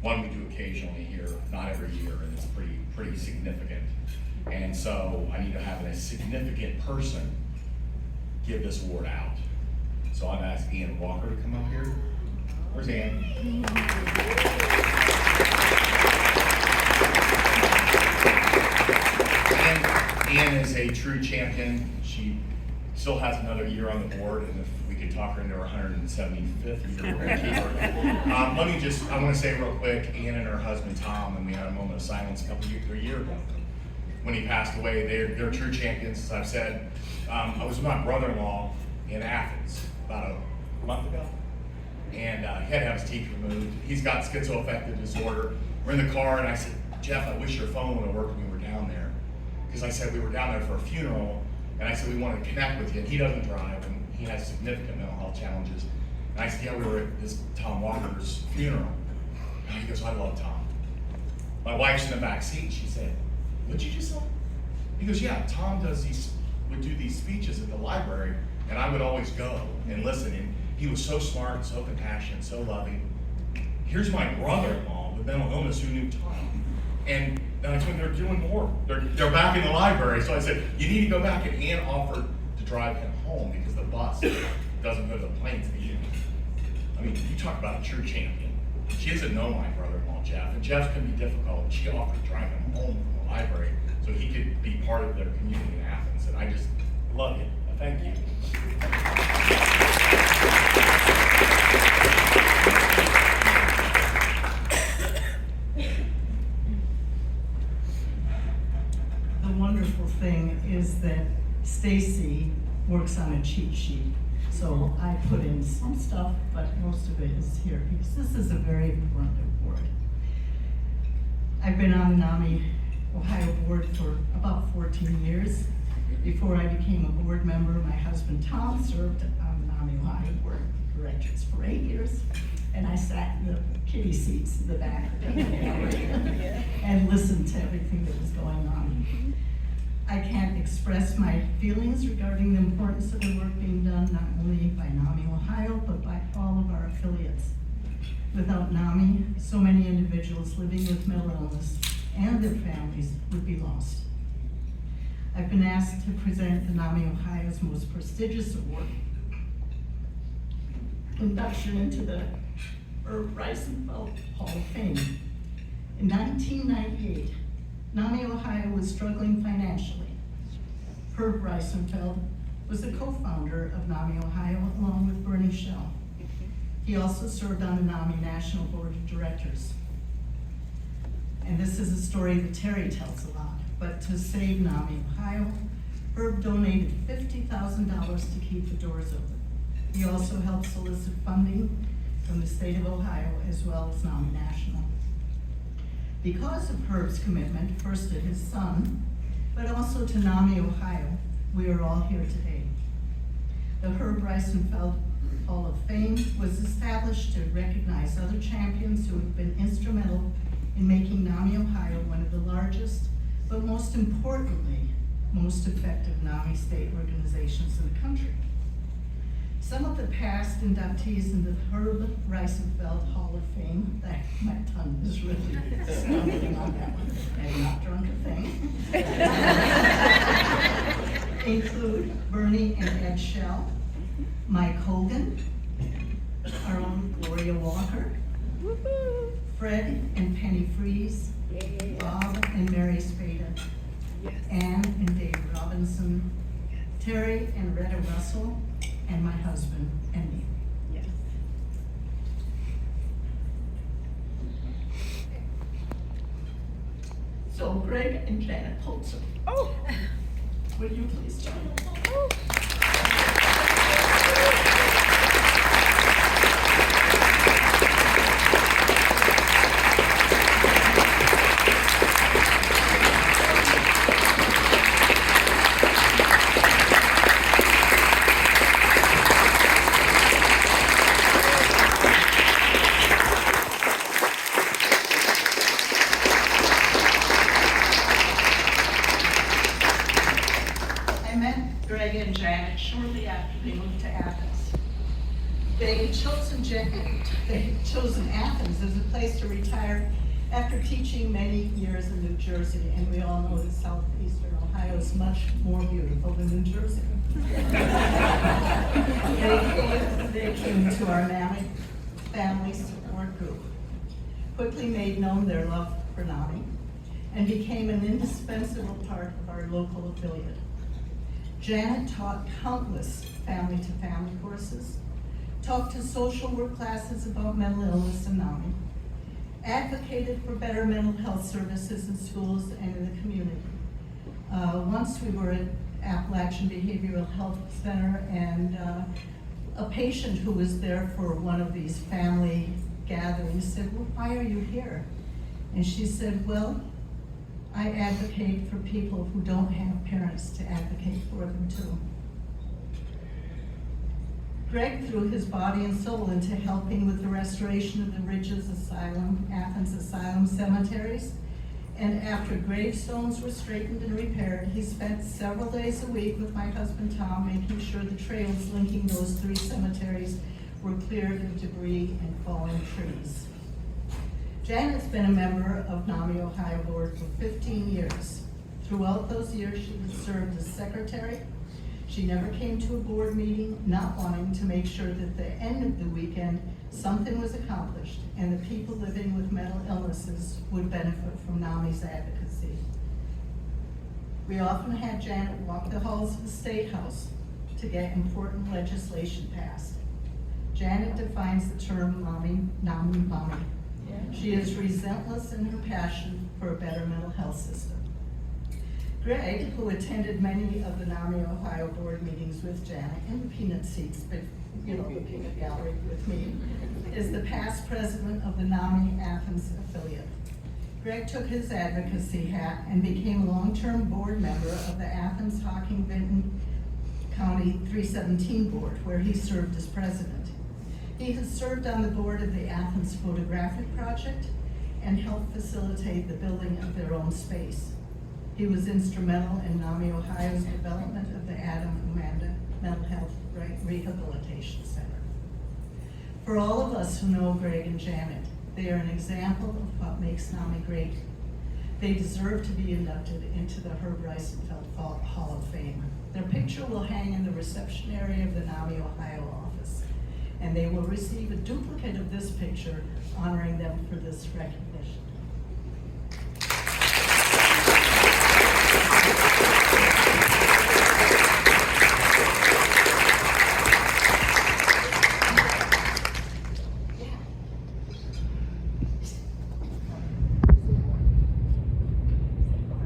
one we do occasionally here, not every year, and it's pretty significant. And so I need to have a significant person give this award out. So I've asked Ian Walker to come up here. Where's Ian? Ian is a true champion. She still has another year on the board, and if we could talk her into her 175th year, we're gonna keep her. I want to say real quick, Ian and her husband Tom, and we had a moment of silence a year ago when he passed away. They're true champions, as I've said. I was with my brother-in-law in Athens about a month ago, and he had to have his teeth removed. He's got schizoaffective disorder. We're in the car, and I said, Jeff, I wish your phone would have worked when we were down there. Because I said we were down there for a funeral, and I said we wanted to connect with you. And he doesn't drive, and he has significant mental health challenges. And I said, yeah, we were at this Tom Walker's funeral. And he goes, I love Tom. My wife's in the back seat. She said, what'd you just say? He goes, yeah, Tom would do these speeches at the library, and I would always go and listen. And he was so smart, so compassionate, so loving. Here's my brother-in-law with mental illness who knew Tom. And then I told him they're doing more. They're back in the library. So I said, you need to go back. And Ann offered to drive him home because the bus doesn't go to the planes in the evening. I mean, you talk about a true champion. She doesn't know my brother-in-law, Jeff. And Jeff can be difficult. She offered to drive him home from the library so he could be part of their community in Athens. And I just love you. Thank you. Wonderful thing is that Stacy works on a cheat sheet. So I put in some stuff, but most of it is here because this is a very important award. I've been on the NAMI Ohio board for about 14 years. Before I became a board member, my husband Tom served on the NAMI Ohio board of directors for 8 years. And I sat in the kiddie seats in the back and listened to everything that was going on. I can't express my feelings regarding the importance of the work being done not only by NAMI Ohio, but by all of our affiliates. Without NAMI, so many individuals living with mental illness and their families would be lost. I've been asked to present the NAMI Ohio's most prestigious award, induction into the Reisenfeld Hall of Fame. In 1998, NAMI Ohio was struggling financially. Herb Reisenfeld was the co-founder of NAMI Ohio along with Bernie Schell. He also served on the NAMI National Board of Directors. And this is a story that Terry tells a lot, but to save NAMI Ohio, Herb donated $50,000 to keep the doors open. He also helped solicit funding from the state of Ohio as well as NAMI National. Because of Herb's commitment, first to his son, but also to NAMI Ohio, we are all here today. The Herb Reisenfeld Hall of Fame was established to recognize other champions who have been instrumental in making NAMI Ohio one of the largest, but most importantly, most effective NAMI state organizations in the country. Some of the past inductees in the Herb Reisenfeld Hall of Fame, my tongue is really stumbling on that one, I've not drunk a thing, include Bernie and Ed Schell, Mike Hogan, our own Gloria Walker, Fred and Penny Fries, Bob and Mary Spada, Ann and Dave Robinson, Terry and Retta Russell, and my husband and me. Yes. So Greg and Janet Polzer. Oh. Will you please join us? Oh. I met Greg and Janet shortly after they moved to Athens. They had chosen Athens as a place to retire after teaching many years in New Jersey, and we all know that southeastern Ohio is much more beautiful than New Jersey. They came to our NAMI family support group, quickly made known their love for NAMI, and became an indispensable part of our local affiliate. Janet taught countless family-to-family courses, talked to social work classes about mental illness and NAMI, advocated for better mental health services in schools and in the community. Once we were at Appalachian Behavioral Health Center, and a patient who was there for one of these family gatherings said, "Well, why are you here?" And she said, "Well, I advocate for people who don't have parents to advocate for them too." Greg threw his body and soul into helping with the restoration of the Ridges Asylum, Athens Asylum cemeteries. And after gravestones were straightened and repaired, he spent several days a week with my husband Tom, making sure the trails linking those 3 cemeteries were cleared of debris and fallen trees. Janet's been a member of NAMI Ohio Board for 15 years. Throughout those years, she has served as secretary. She never came to a board meeting not wanting to make sure that at the end of the weekend, something was accomplished and the people living with mental illnesses would benefit from NAMI's advocacy. We often had Janet walk the halls of the State House to get important legislation passed. Janet defines the term NAMI. She is relentless in her passion for a better mental health system. Greg, who attended many of the NAMI Ohio board meetings with Janet in the peanut seats, but the peanut gallery with me, is the past president of the NAMI Athens affiliate. Greg took his advocacy hat and became a long-term board member of the Athens Hocking-Vinton County 317 board, where he served as president. He has served on the board of the Athens Photographic Project and helped facilitate the building of their own space. He was instrumental in NAMI Ohio's development of the Adam Amanda Mental Health Rehabilitation Center. For all of us who know Greg and Janet, they are an example of what makes NAMI great. They deserve to be inducted into the Reisenfeld Hall of Fame. Their picture will hang in the reception area of the NAMI Ohio office, and they will receive a duplicate of this picture honoring them for this recognition.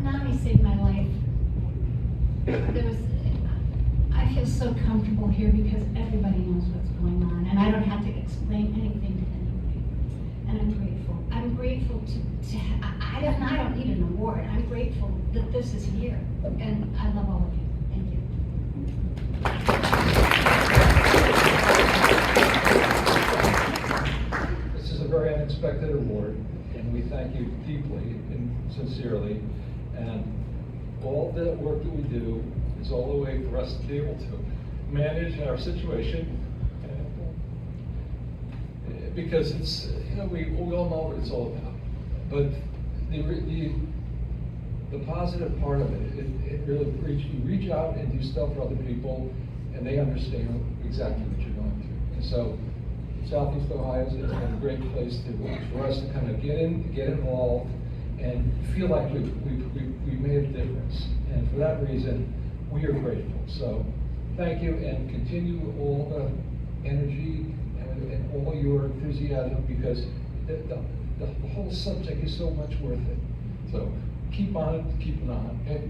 NAMI saved my life. I feel so comfortable here because everybody knows what's going on, and I don't have to explain anything to anybody. And I'm grateful. I'm grateful I don't need an award. I'm grateful that this is here, and I love all of you. Thank you. This is a very unexpected award, and we thank you deeply and sincerely. And all the work that we do is all the way for us to be able to manage our situation, because it's, we all know what it's all about. But the positive part of it really you reach out and do stuff for other people, and they understand exactly what you're going through. And so Southeast Ohio has been a great place for us to kind of get involved and feel like we made a difference. And for that reason, we are grateful. So thank you, and continue all the energy and all your enthusiasm, because the whole subject is so much worth it. So keep on it, keep it on. Okay?